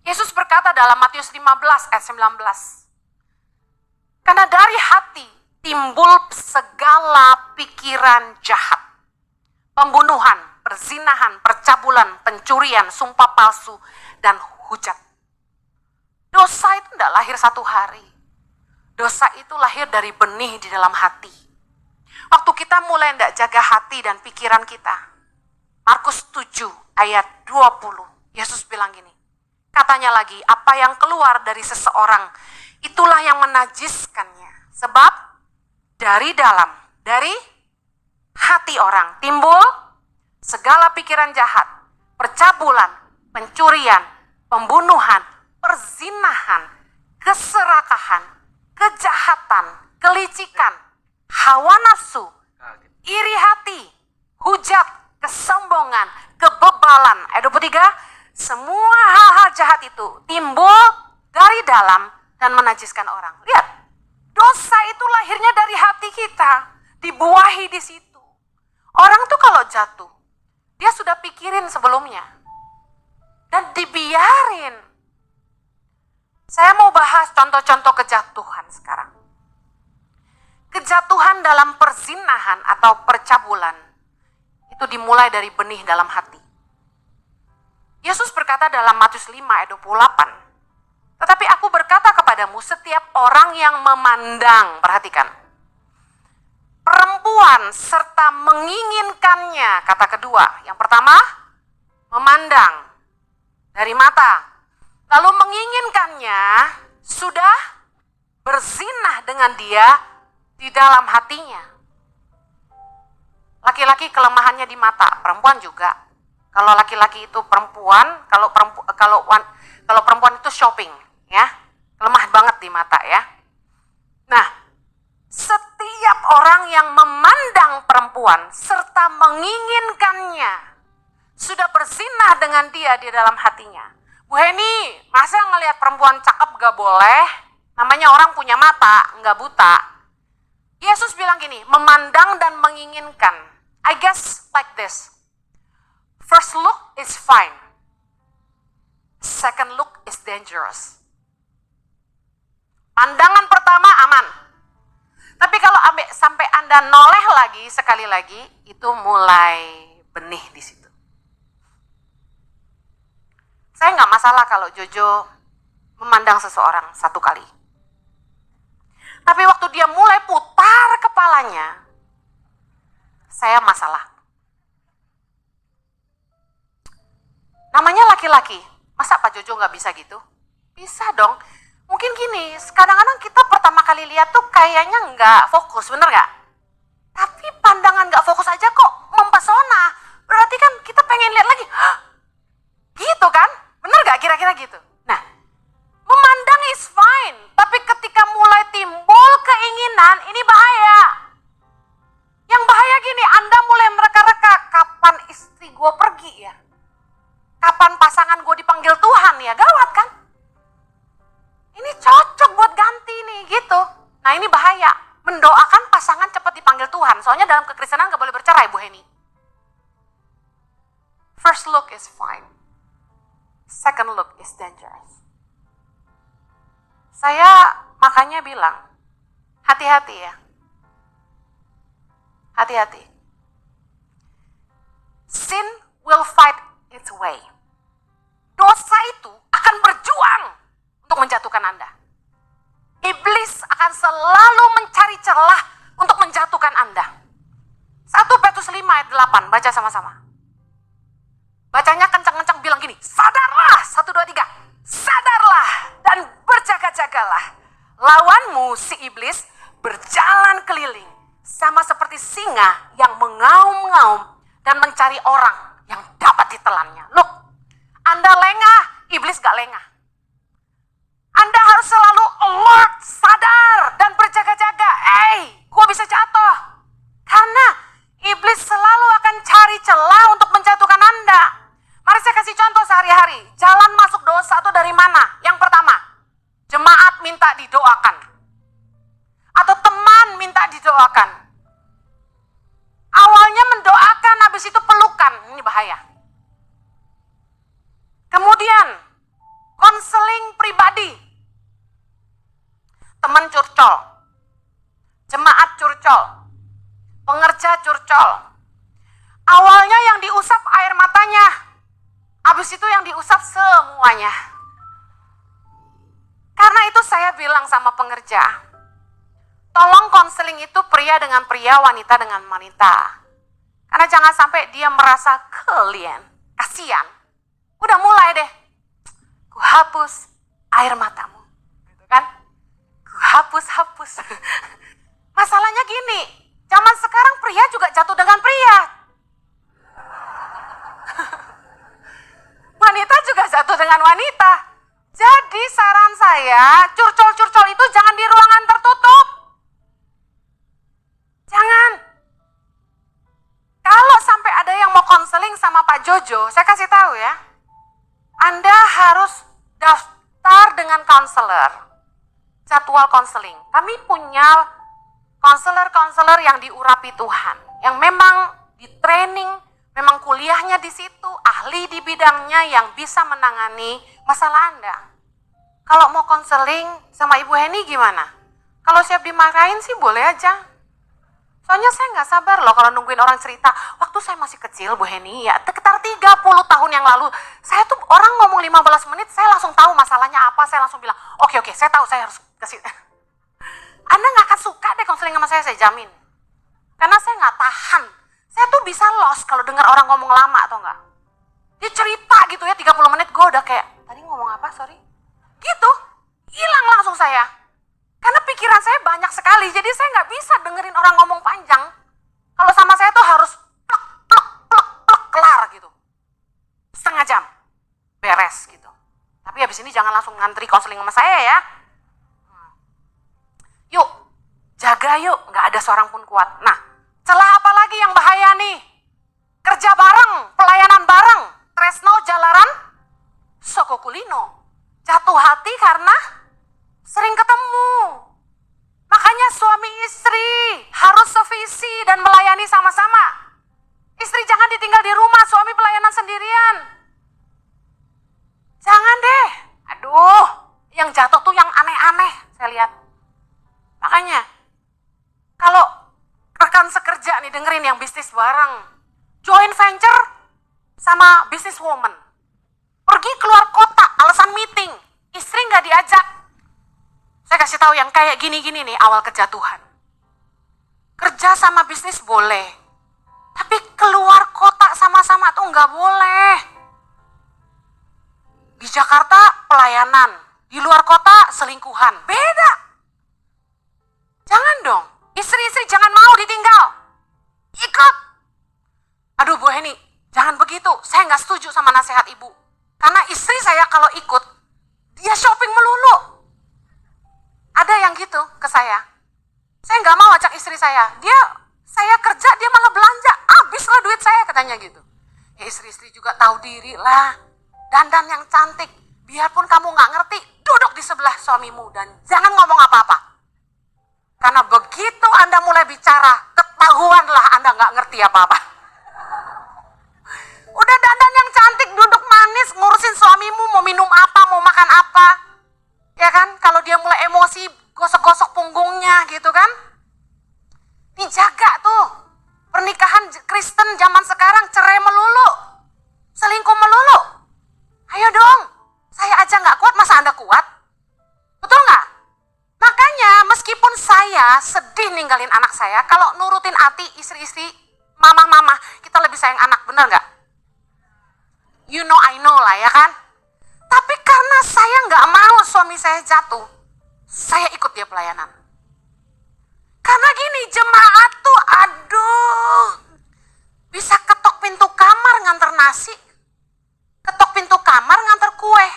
Yesus berkata dalam Matius 15 ayat 19, karena dari hati timbul segala pikiran jahat, pembunuhan, perzinahan, percabulan, pencurian, sumpah palsu, dan hujat. Dosa itu tidak lahir satu hari. Dosa itu lahir dari benih di dalam hati. Waktu kita mulai tidak jaga hati dan pikiran kita. Markus 7 ayat 20, Yesus bilang gini, katanya lagi, apa yang keluar dari seseorang, itulah yang menajiskannya. Sebab dari dalam, dari hati orang timbul segala pikiran jahat, percabulan, pencurian, pembunuhan, perzinahan, keserakahan, kejahatan, kelicikan, hawa nafsu, iri hati, hujat, kesombongan, kebebalan. Ayat 23, semua hal-hal jahat itu timbul dari dalam dan menajiskan orang. Lihat, dosa itu lahirnya dari hati kita, dibuahi di situ. Orang tuh kalau jatuh, dia sudah pikirin sebelumnya dan dibiarin. Saya mau bahas contoh-contoh kejatuhan sekarang. Kejatuhan dalam perzinahan atau percabulan itu dimulai dari benih dalam hati. Yesus berkata dalam Matius 5 ayat 28, tetapi aku berkata kepadamu, setiap orang yang memandang, perhatikan, perempuan serta menginginkannya, kata kedua. Yang pertama, memandang dari mata. Lalu menginginkannya, sudah berzinah dengan dia di dalam hatinya. Laki-laki kelemahannya di mata, perempuan juga. Kalau laki-laki itu perempuan, kalau perempuan itu shopping, ya, lemah banget di mata, ya. Nah, setiap orang yang memandang perempuan serta menginginkannya sudah berzinah dengan dia di dalam hatinya. Bu Heni, masa ngelihat perempuan cakep gak boleh? Namanya orang punya mata, gak buta. Yesus bilang gini, memandang dan menginginkan. I guess like this. First look is fine. Second look is dangerous. Pandangan pertama aman. Tapi kalau sampai Anda noleh lagi, sekali lagi, itu mulai benih di situ. Saya nggak masalah kalau Jojo memandang seseorang satu kali. Tapi waktu dia mulai putar kepalanya, saya masalah. Namanya laki-laki, masa Pak Jojo nggak bisa gitu? Bisa dong. Mungkin gini, kadang-kadang kita pertama kali lihat tuh kayaknya nggak fokus, bener nggak? Tapi pandangan nggak fokus aja kok mempesona. Berarti kan kita pengen lihat lagi. Hah? Gitu kan? Bener nggak kira-kira gitu? Nah, memandang is fine. Tapi ketika mulai timbul keinginan, ini bahaya. Yang bahaya gini, Anda mulai mereka-reka, kapan istri gue pergi ya? Kapan pasangan gue dipanggil Tuhan ya? Gawat kan? Ini cocok buat ganti nih, gitu. Nah ini bahaya, mendoakan pasangan cepat dipanggil Tuhan. Soalnya dalam kekristenan gak boleh bercerai, Bu Heni. First look is fine. Second look is dangerous. Saya makanya bilang, hati-hati ya. Hati-hati. Sin will fight its way. Dosa itu akan berjuang untuk menjatuhkan Anda. Iblis akan selalu mencari celah untuk menjatuhkan Anda. 1 Petrus 5 ayat 8, baca sama-sama. Bacanya kencang-kencang bilang gini, sadarlah, 1, 2, 3, sadarlah dan berjaga-jagalah. Lawanmu si iblis berjalan keliling sama seperti singa yang mengaum-ngaum dan mencari orang yang dapat ditelannya. Look, Anda lengah, iblis gak lengah. Anda harus selalu alert, sadar, dan berjaga-jaga. Gue bisa jatuh. Karena iblis selalu akan cari celah untuk menjatuhkan Anda. Mari saya kasih contoh sehari-hari. Jalan masuk dosa itu dari mana? Yang pertama, jemaat minta didoakan. Atau teman minta didoakan. Awalnya mendoakan, habis itu pelukan. Ini bahaya. Kemudian, konseling pribadi, teman curcol, jemaat curcol, pengerja curcol. Awalnya yang diusap air matanya, habis itu yang diusap semuanya. Karena itu saya bilang sama pengerja, tolong konseling itu pria dengan pria, wanita dengan wanita. Karena jangan sampai dia merasa kasihan. Udah mulai deh, ku hapus air matamu, gitu kan? Ku hapus. Masalahnya gini, zaman sekarang pria juga jatuh dengan pria. Wanita juga jatuh dengan wanita. Jadi saran saya, curcol-curcol itu jangan di ruangan tertutup. Jangan. Kalau sampai ada yang mau konseling sama Pak Jojo, saya kasih tahu ya, Anda harus daftar dengan konselor, jadwal konseling. Kami punya konselor-konselor yang diurapi Tuhan, yang memang di training, memang kuliahnya di situ, ahli di bidangnya yang bisa menangani masalah Anda. Kalau mau konseling sama Ibu Heni gimana? Kalau siap dimarahin sih boleh aja. Soalnya saya nggak sabar loh kalau nungguin orang cerita. Waktu saya masih kecil, Bu Heni, ya sekitar 30 tahun yang lalu, saya tuh orang ngomong 15 menit, saya langsung tahu masalahnya apa, saya langsung bilang, oke, saya tahu, saya harus kasih. Anda nggak akan suka deh konseling sama saya jamin. Karena saya nggak tahan. Saya tuh bisa lost kalau dengar orang ngomong lama atau enggak. Dia cerita gitu ya, 30 menit, gue udah kayak, tadi ngomong apa, sorry? Gitu, hilang langsung saya. Karena pikiran saya banyak sekali, jadi saya nggak bisa dengerin orang ngomong panjang. Kalau sama saya tuh harus plek, kelar gitu. Setengah jam, beres gitu. Tapi habis ini jangan langsung ngantri konseling sama saya ya. Yuk, jaga yuk, nggak ada seorang pun kuat. Nah, celah apa lagi yang bahaya nih? Kerja bareng, pelayanan bareng, tresno jalaran, soko kulino. Jatuh hati karena sering ketemu. Makanya suami istri harus sevisi dan melayani sama-sama. Istri jangan ditinggal di rumah, suami pelayanan sendirian. Jangan deh. Aduh, yang jatuh tuh yang aneh-aneh saya lihat. Makanya, kalau rekan sekerja nih dengerin yang bisnis bareng, joint venture sama business woman. Pergi keluar kota, alasan meeting, istri nggak diajak. Saya kasih tahu yang kayak gini-gini nih awal kejatuhan. Kerja sama bisnis boleh, tapi keluar kota sama-sama tuh nggak boleh. Di Jakarta pelayanan, di luar kota selingkuhan, beda. Jangan dong, istri-istri jangan mau ditinggal. Ikut. Aduh Bu Heni, jangan begitu, saya nggak setuju sama nasihat ibu. Karena istri saya kalau ikut, dia shopping melulu. Ada yang gitu ke saya. Saya nggak mau ajak istri saya. Saya kerja, dia malah belanja. Habislah duit saya, katanya gitu. Ya istri-istri juga tahu diri lah. Dandan yang cantik. Biarpun kamu nggak ngerti, duduk di sebelah suamimu dan jangan ngomong apa-apa. Karena begitu Anda mulai bicara, ketahuanlah Anda nggak ngerti apa-apa. Udah dandan yang cantik, duduk manis, ngurusin suamimu mau minum apa, mau makan apa. Ya kan, kalau dia mulai emosi, gosok-gosok punggungnya gitu kan. Dijaga tuh. Pernikahan Kristen zaman sekarang cerai melulu. Selingkuh melulu. Ayo dong, saya aja nggak kuat, masa Anda kuat? Betul nggak? Makanya meskipun saya sedih ninggalin anak saya, kalau nurutin hati istri-istri, mama-mama, kita lebih sayang anak, bener nggak? You know I know lah ya kan? Tapi karena saya nggak mau suami saya jatuh, saya ikut dia pelayanan. Karena gini, jemaat tuh aduh, bisa ketok pintu kamar nganter nasi, ketok pintu kamar nganter kue.